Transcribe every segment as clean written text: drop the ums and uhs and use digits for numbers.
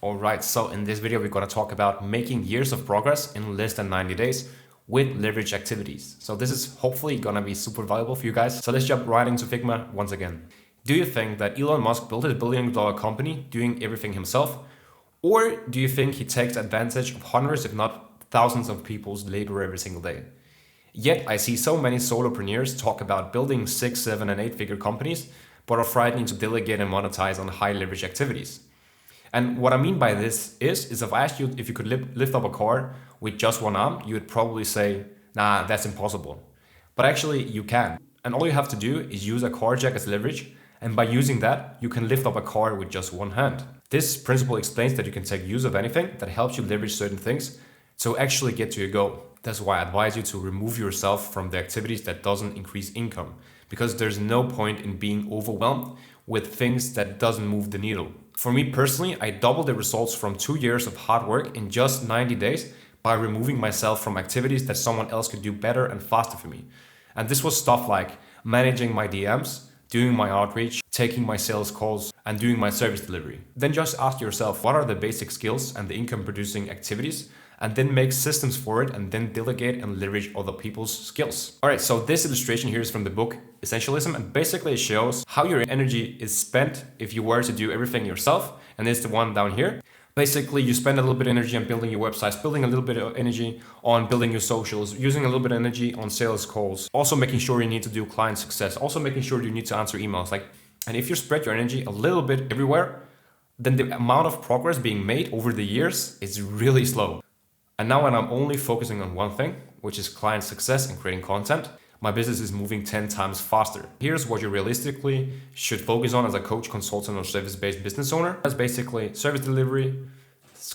Alright, so in this video we're going to talk about making years of progress in less than 90 days with leverage activities. So this is hopefully going to be super valuable for you guys. So let's jump right into Figma once again. Do you think that Elon Musk built his billion-dollar company doing everything himself? Or do you think he takes advantage of hundreds if not thousands of people's labor every single day? Yet I see so many solopreneurs talk about building 6, 7 and 8-figure companies but are frightened to delegate and monetize on high leverage activities. And what I mean by this is if I asked you if you could lift up a car with just one arm, you would probably say, nah, that's impossible. But actually you can. And all you have to do is use a car jack as leverage. And by using that, you can lift up a car with just one hand. This principle explains that you can take use of anything that helps you leverage certain things to actually get to your goal. That's why I advise you to remove yourself from the activities that doesn't increase income, because there's no point in being overwhelmed with things that doesn't move the needle. For me personally, I doubled the results from 2 years of hard work in just 90 days by removing myself from activities that someone else could do better and faster for me. And this was stuff like managing my DMs, doing my outreach, taking my sales calls, and doing my service delivery. Then just ask yourself, what are the basic skills and the income producing activities? And then make systems for it and then delegate and leverage other people's skills. All right, so this illustration here is from the book Essentialism, and basically it shows how your energy is spent if you were to do everything yourself. And it's the one down here. Basically, you spend a little bit of energy on building your websites, building a little bit of energy on building your socials, using a little bit of energy on sales calls, also making sure you need to do client success, also making sure you need to answer emails. And if you spread your energy a little bit everywhere, then the amount of progress being made over the years is really slow. And now when I'm only focusing on one thing, which is client success and creating content, my business is moving 10 times faster. Here's what you realistically should focus on as a coach, consultant, or service-based business owner. That's basically service delivery,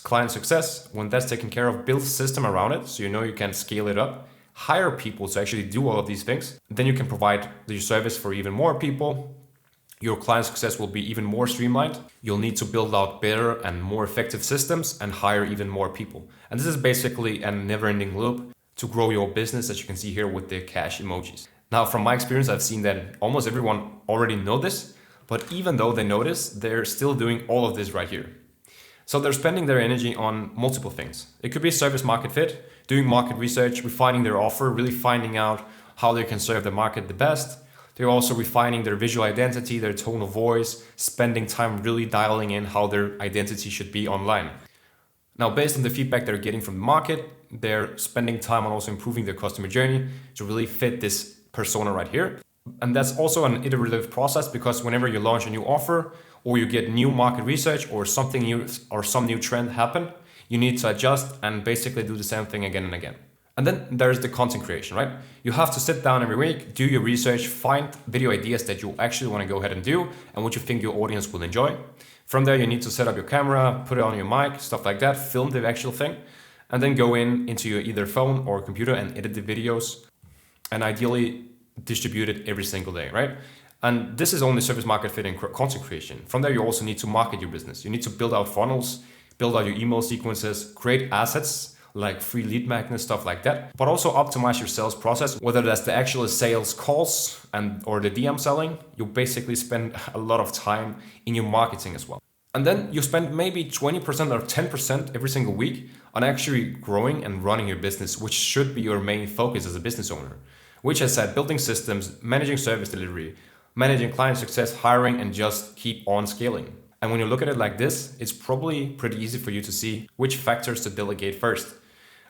client success. When that's taken care of, build a system around it so you know you can scale it up. Hire people to actually do all of these things. Then you can provide your service for even more people. Your client success will be even more streamlined. You'll need to build out better and more effective systems and hire even more people. And this is basically a never-ending loop to grow your business, as you can see here with the cash emojis. Now, from my experience, I've seen that almost everyone already know this, but even though they know this, they're still doing all of this right here. So they're spending their energy on multiple things. It could be service market fit, doing market research, refining their offer, really finding out how they can serve the market the best. They're also refining their visual identity, their tone of voice, spending time really dialing in how their identity should be online. Now, based on the feedback they're getting from the market, they're spending time on also improving their customer journey to really fit this persona right here. And that's also an iterative process, because whenever you launch a new offer or you get new market research or something new or some new trend happen, you need to adjust and basically do the same thing again and again. And then there's the content creation, right? You have to sit down every week, do your research, find video ideas that you actually want to go ahead and do and what you think your audience will enjoy. From there, you need to set up your camera, put it on your mic, stuff like that, film the actual thing, and then go into your either phone or computer and edit the videos and ideally distribute it every single day, right? And this is only service market fit and content creation. From there, you also need to market your business. You need to build out funnels, build out your email sequences, create assets like free lead magnets, stuff like that, but also optimize your sales process, whether that's the actual sales calls or the DM selling. You basically spend a lot of time in your marketing as well. And then you spend maybe 20% or 10% every single week on actually growing and running your business, which should be your main focus as a business owner, which has said building systems, managing service delivery, managing client success, hiring, and just keep on scaling. And when you look at it like this, it's probably pretty easy for you to see which factors to delegate first.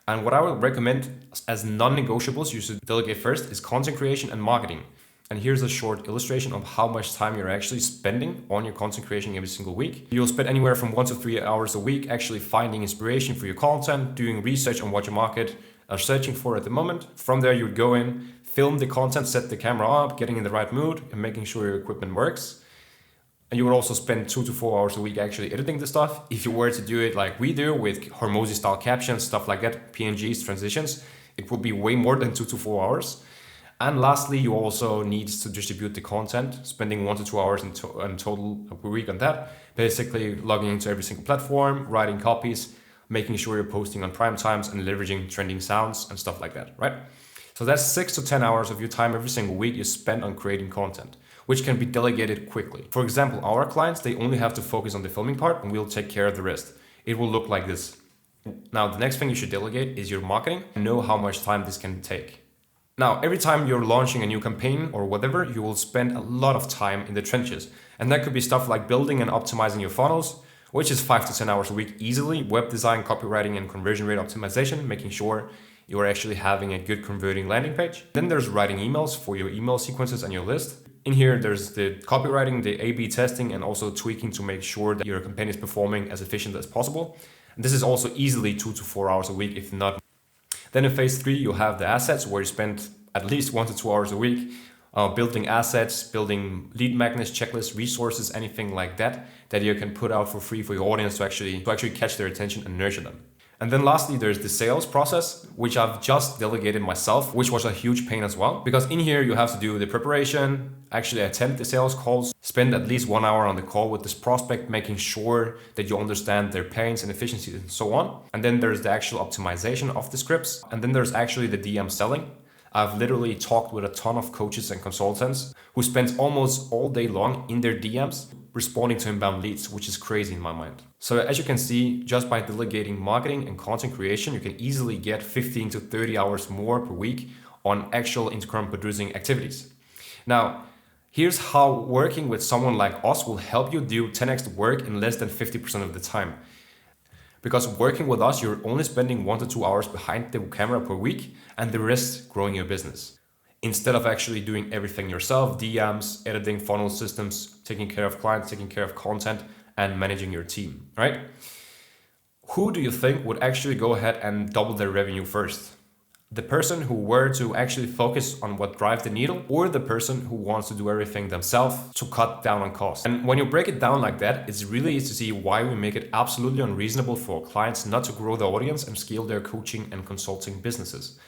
And what I would recommend as non-negotiables you should delegate first is content creation and marketing. And here's a short illustration of how much time you're actually spending on your content creation every single week. You'll spend anywhere from 1 to 3 hours a week actually finding inspiration for your content, doing research on what your market are searching for at the moment. From there, you would go in, film the content, set the camera up, getting in the right mood and making sure your equipment works. And you would also spend 2 to 4 hours a week actually editing the stuff. If you were to do it like we do with Hormozy style captions, stuff like that, PNGs, transitions, it would be way more than 2 to 4 hours. And lastly, you also need to distribute the content, spending 1 to 2 hours in total per week on that. Basically logging into every single platform, writing copies, making sure you're posting on prime times and leveraging trending sounds and stuff like that, right? So that's 6 to 10 hours of your time every single week you spend on creating content, which can be delegated quickly. For example, our clients, they only have to focus on the filming part and we'll take care of the rest. it will look like this. Now, the next thing you should delegate is your marketing. Know how much time this can take. Now, every time you're launching a new campaign or whatever, you will spend a lot of time in the trenches. And that could be stuff like building and optimizing your funnels, which is 5 to 10 hours a week easily, web design, copywriting, and conversion rate optimization, making sure you are actually having a good converting landing page. Then there's writing emails for your email sequences and your list. In here, there's the copywriting, the A/B testing, and also tweaking to make sure that your campaign is performing as efficient as possible. And this is also easily 2 to 4 hours a week, if not. Then in phase 3, you have the assets, where you spend at least 1 to 2 hours a week building assets, building lead magnets, checklists, resources, anything like that you can put out for free for your audience to actually catch their attention and nurture them. And then lastly, there's the sales process, which I've just delegated myself, which was a huge pain as well. Because in here, you have to do the preparation, actually attend the sales calls, spend at least 1 hour on the call with this prospect, making sure that you understand their pains and efficiencies and so on. And then there's the actual optimization of the scripts. And then there's actually the DM selling. I've literally talked with a ton of coaches and consultants who spend almost all day long in their DMs responding to inbound leads, which is crazy in my mind. So as you can see, just by delegating marketing and content creation, you can easily get 15 to 30 hours more per week on actual income producing activities. Now, here's how working with someone like us will help you do 10x the work in less than 50% of the time. Because working with us, you're only spending 1 to 2 hours behind the camera per week and the rest growing your business. Instead of actually doing everything yourself, DMs, editing funnel systems, taking care of clients, taking care of content, and managing your team, right? Who do you think would actually go ahead and double their revenue first? The person who were to actually focus on what drives the needle, or the person who wants to do everything themselves to cut down on costs? And when you break it down like that, it's really easy to see why we make it absolutely unreasonable for clients not to grow their audience and scale their coaching and consulting businesses.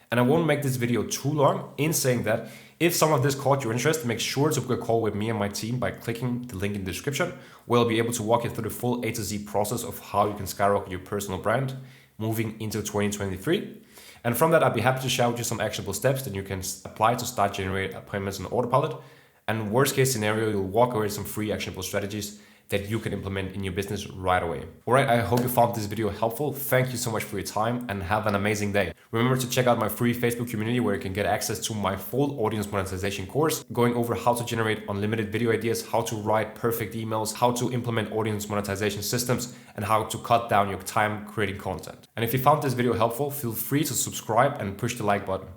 And I won't make this video too long in saying that if some of this caught your interest, make sure to book a call with me and my team by clicking the link in the description. We'll be able to walk you through the full A to Z process of how you can skyrocket your personal brand moving into 2023. And from that, I'd be happy to share with you some actionable steps that you can apply to start generating appointments on autopilot. And worst case scenario, you'll walk away with some free actionable strategies that you can implement in your business right away. All right, I hope you found this video helpful. Thank you so much for your time and have an amazing day. Remember to check out my free Facebook community where you can get access to my full audience monetization course, going over how to generate unlimited video ideas, how to write perfect emails, how to implement audience monetization systems, and how to cut down your time creating content. And if you found this video helpful, feel free to subscribe and push the like button.